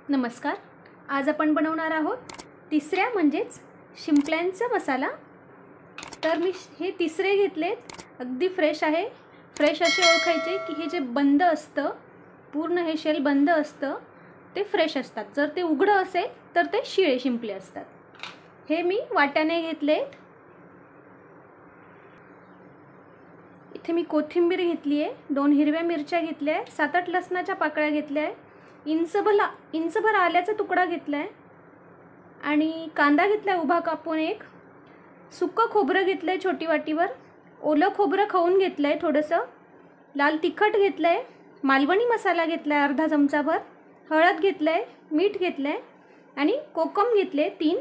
नमस्कार. आज आपण बनवणार आहोत तिसऱ्या म्हणजेच शिंपल्यांचा मसाला. तर मी हे तिसरे घेतलेत, अगदी फ्रेश आहे. फ्रेश असे ओळखायचे की हे जे बंद असतं, पूर्ण हे शेल बंद असतं ते फ्रेश असतात. जर ते उघडं असेल तर ते शिळे शिंपले असतात. हे मी वाट्याने घेतलेत. इथे मी कोथिंबीर घेतली आहे, 2 हिरव्या मिरच्या घेतल्या आहे, 7-8 लसणाच्या पाकळ्या घेतल्या आहे, इंचभर आल्याचा तुकडा घेतला आहे आणि कांदा घेतला आहे उभा कापून एक. सुक्कं खोबरं घेतलं आहे छोटी वाटीवर. ओलं खोबरं खाऊन घेतलं आहे थोडंसं. लाल तिखट घेतलं आहे. मालवणी मसाला घेतला आहे अर्धा चमचाभर. हळद घेतलं आहे, मीठ घेतलं आहे आणि कोकम घेतले 3.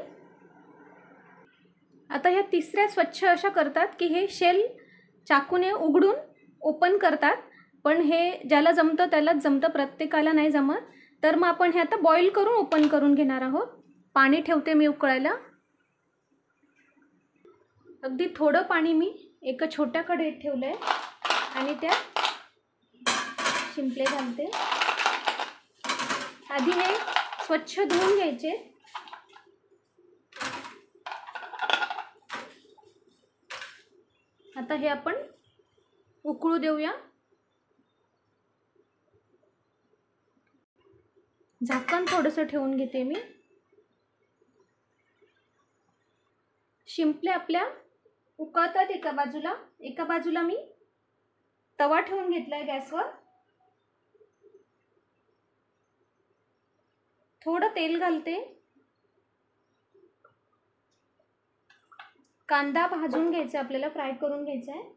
आता ह्या तिसऱ्या स्वच्छ अशा करतात की हे शेल चाकूने उघडून ओपन करतात. पण हे ज्याला जमतं त्यालाच जमतं, प्रत्येकाला नाही जमत. तर मग आपण हे आता बॉईल करून ओपन करून घेणार आहोत. पाणी ठेवते मी उकळायला. अगदी थोडं पाणी मी एका छोट्या कढईत ठेवलं आहे आणि त्यात शिंपले घालते. आधी हे स्वच्छ धुवून घ्यायचे. आता हे आपण उकळू देऊया. झाकण थोडंसं ठेवून घेते मी. शिंपले आपल्या उकळतात एका बाजूला मी तवा ठेवून घेतलाय गॅसवर. थोडं तेल घालते. कांदा भाजून घ्यायचा, आपल्याला फ्राय करून घ्यायचा आहे.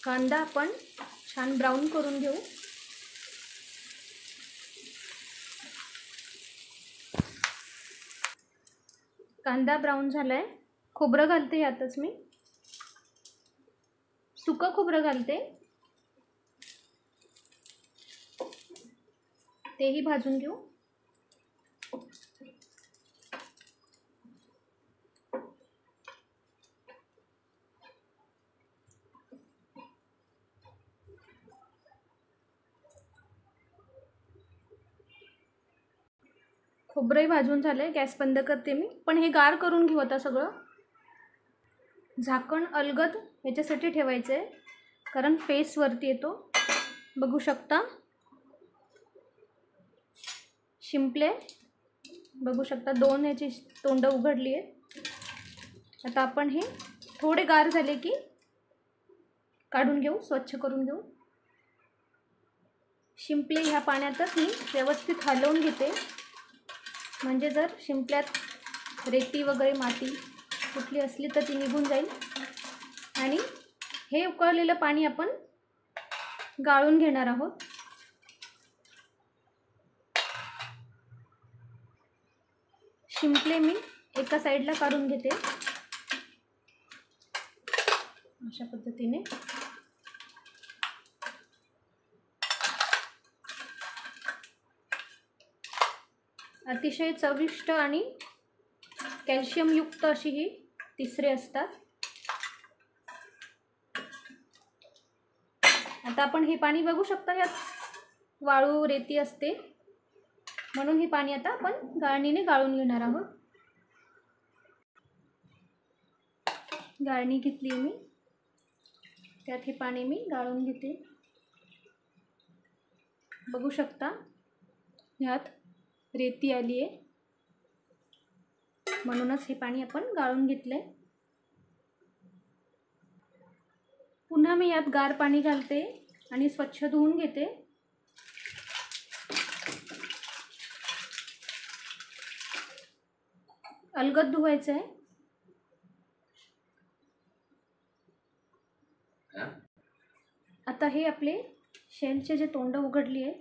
कांदा आपण छान ब्राऊन करून घेऊ. कांदा ब्राऊन झालाय. खोबरं घालते यातच मी. सुकं खोबरं घालते, तेही भाजून घेऊ. खोबरंही भाजून झालंय. गॅस बंद करते मी. पण हे गार करून घेऊ आता सगळं. झाकण अलगद याच्यासाठी ठेवायचं आहे कारण फेस वरती येतो. बघू शकता शिंपले, बघू शकता 2 याची तोंड उघडली आहेत. आता आपण हे थोडे गार झाले की काढून घेऊ, स्वच्छ करून घेऊ. शिंपले ह्या पाण्यातच मी व्यवस्थित हलवून घेते, म्हणजे जर शिंपल्यात रेती वगैरे माती कुठली असली तर ती निघून जाईल. आणि हे उकळलेलं पाणी आपण गाळून घेणार आहोत. शिंपले मी एका साईडला काढून घेते अशा पद्धतीने. अतिशय चविष्ट आणि कॅल्शियम युक्त अशी ही तिसरे असतात. आता आपण हे पाणी बघू शकता, यात वाळू रेती असते म्हणून हे पाणी आता आपण गाळणीने गाळून घेणार आहोत. गाळणी घेतली मी, त्यात हे पाणी मी गाळून घेते. बघू शकता ह्यात रेती आली आहे, म्हणूनच हे पाणी आपण गाळून घेतलंय. पुन्हा मी यात गार पाणी घालते आणि स्वच्छ धुवून घेते. अलगद धुवायचं आहे. आता हे आपले शेलचे जे तोंड उघडली आहे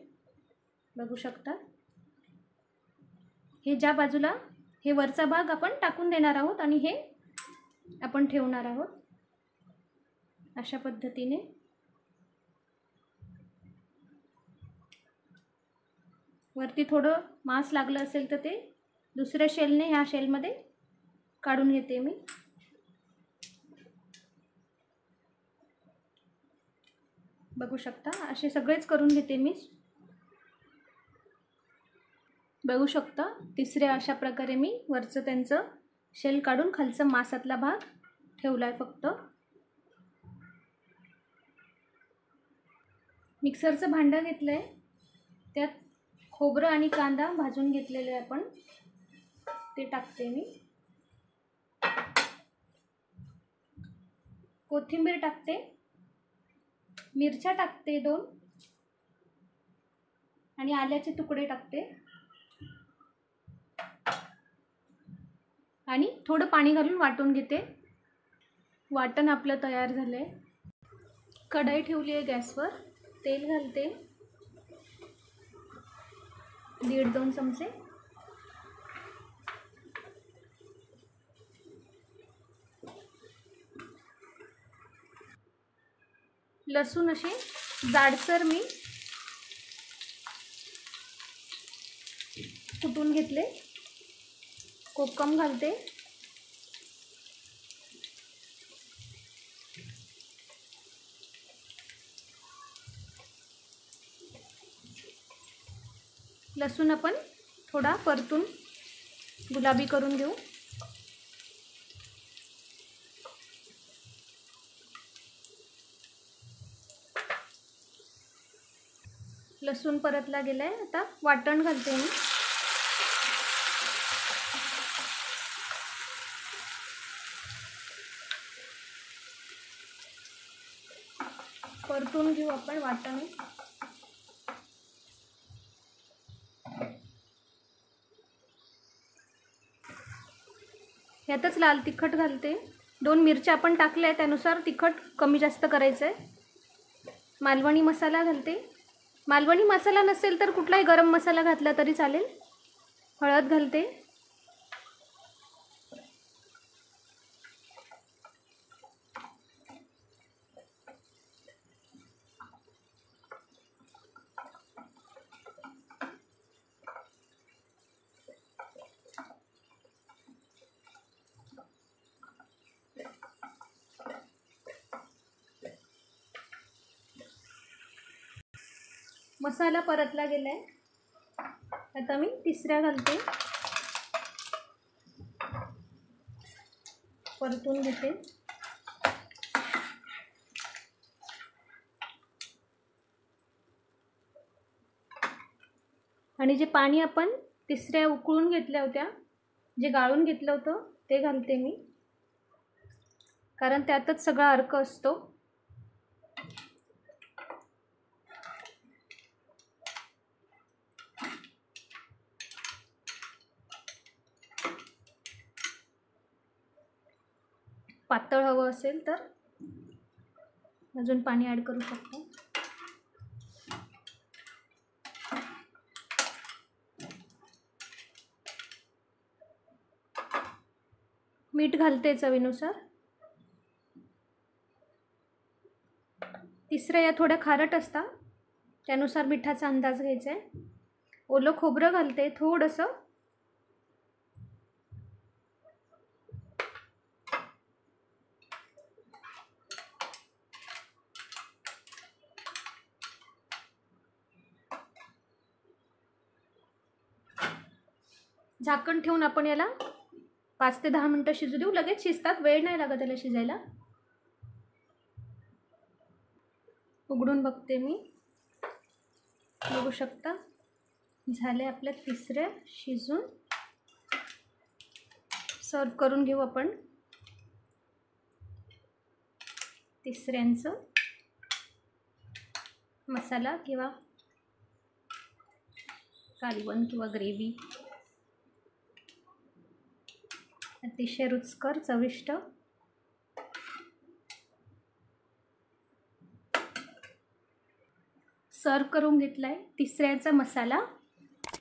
बघू शकता. हे ज्या बाजूला हे वरचा भाग आपण टाकून देणार आहोत आणि हे आपण ठेवणार आहोत अशा पद्धतीने. वरती थोडं मांस लागलं असेल तर ते दुसऱ्या शेलने ह्या शेलमध्ये काढून घेते मी. बघू शकता असे सगळेच करून घेते मी। बघू शकता तिसऱ्या अशा प्रकारे मी वरचं त्यांचं शेल काढून खालचा मासातला भाग ठेवलाय फक्त। मिक्सरचं भांडं घेतलंय, त्यात खोबरं आणि कांदा भाजून घेतलेले आपण ते टाकते मी। कोथिंबीर टाकते, मिरच्या टाकते 2 आणि आल्याचे तुकडे टाकते आणि थोडं पाणी घालून वाटून घेते। वाटण आपलं तयार झालंय। कढई ठेवली आहे गॅसवर, तेल घालते 1.5-2 चमचे। लसूण असे जाडसर मी कुटून घेतले। कोकम घालते, लसूण आपण थोडा परतून गुलाबी करून घेऊ। लसूण परतला गेलाय, आता वाटण घालते मी। परतून घेऊ आपण वाटण। यातच लाल तिखट घालते, 2 मिरच्या आपण टाकल्या त्यानुसार तिखट कमी जास्त करायचं आहे। मालवणी मसाला घालते, मालवणी मसाला नसेल तर कुठलाही गरम मसाला घातला तरी चालेल। हळद घालते, मसाला परतला गेलाय, आता मी तिसऱ्या घालते, परतून घेते। आणि जे पाणी आपण तिसऱ्या उकळून घेतल्या होत्या, जे गाळून घेतलं होतं ते घालते मी, कारण त्यातच सगळा अर्क असतो। पातळ हवं असेल तर अजून पाणी ॲड करू शकतो। मीठ घालते चवीनुसार। तिसऱ्या या थोड्या खारट असतात, त्यानुसार मिठाचा अंदाज घ्यायचा आहे। ओलं खोबरं घालते थोडंसं, झाकण ठेवून आपण याला 5 ते 10 मिनिटं शिजू देऊ। लगेच शिजतात, वेळ नाही लागत त्याला शिजायला। उघडून बघते मी, बघू शकता झाले आपल्या तिसऱ्या शिजून। सर्व करून घेऊ आपण तिसऱ्यांचं मसाला किंवा कालवण किंवा ग्रेव्ही। अतिशय रुचकर चविष्ट। सर्व करून घेतलाय तिसऱ्याचा मसाला।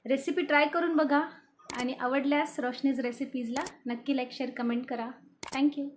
रेसिपी ट्राय करून बघा आणि आवडल्यास रोशनीज रेसिपीजला नक्की लाईक शेअर कमेंट करा। थँक्यू।